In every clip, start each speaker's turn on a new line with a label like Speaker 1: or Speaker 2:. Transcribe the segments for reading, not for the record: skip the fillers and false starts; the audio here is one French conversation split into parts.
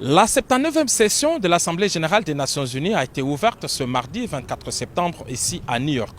Speaker 1: La 79e session de l'Assemblée générale des Nations unies a été ouverte ce mardi 24 septembre ici à New York.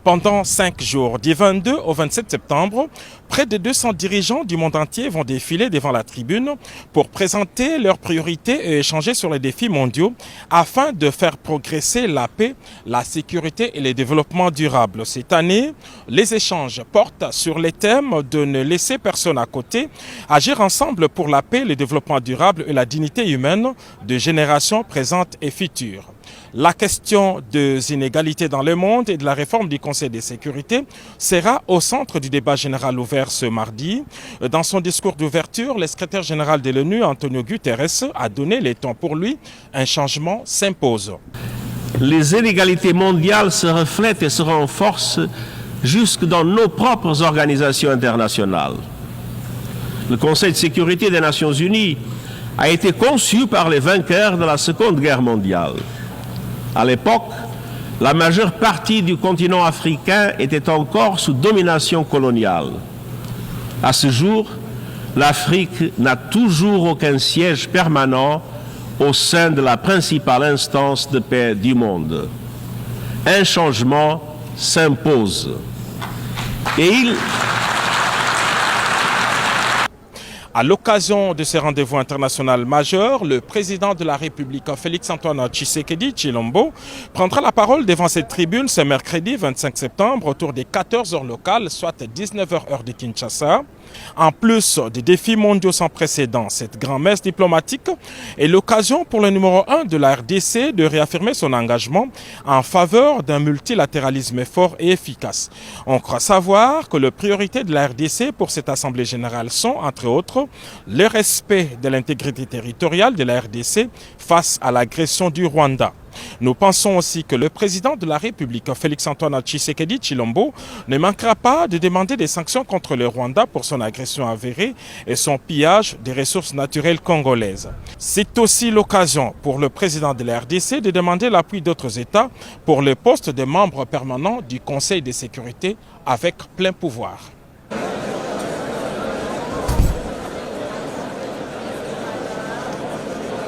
Speaker 1: Pendant 5 jours, du 22 au 27 septembre, près de 200 dirigeants du monde entier vont défiler devant la tribune pour présenter leurs priorités et échanger sur les défis mondiaux afin de faire progresser la paix, la sécurité et le développement durable. Cette année, les échanges portent sur les thèmes de ne laisser personne à côté, agir ensemble pour la paix, le développement durable et la dignité humaine de générations présentes et futures. La question des inégalités dans le monde et de la réforme du Conseil de sécurité sera au centre du débat général ouvert ce mardi. Dans son discours d'ouverture, le secrétaire général de l'ONU, Antonio Guterres, a donné les temps pour lui. Un changement s'impose.
Speaker 2: Les inégalités mondiales se reflètent et se renforcent jusque dans nos propres organisations internationales. Le Conseil de sécurité des Nations unies a été conçu par les vainqueurs de la Seconde Guerre mondiale. À l'époque, la majeure partie du continent africain était encore sous domination coloniale. À ce jour, l'Afrique n'a toujours aucun siège permanent au sein de la principale instance de paix du monde. Un changement s'impose.
Speaker 1: À l'occasion de ces rendez-vous internationaux majeurs, le président de la République, Félix-Antoine Tshisekedi Tshilombo, prendra la parole devant cette tribune ce mercredi 25 septembre autour des 14 heures locales, soit 19 heures heure de Kinshasa. En plus des défis mondiaux sans précédent, cette grand-messe diplomatique est l'occasion pour le numéro 1 de la RDC de réaffirmer son engagement en faveur d'un multilatéralisme fort et efficace. On croit savoir que les priorités de la RDC pour cette Assemblée générale sont, entre autres, le respect de l'intégrité territoriale de la RDC face à l'agression du Rwanda. Nous pensons aussi que le président de la République, Félix-Antoine Tshisekedi Tshilombo, ne manquera pas de demander des sanctions contre le Rwanda pour son agression avérée et son pillage des ressources naturelles congolaises. C'est aussi l'occasion pour le président de la RDC de demander l'appui d'autres États pour le poste de membre permanent du Conseil de sécurité avec plein pouvoir.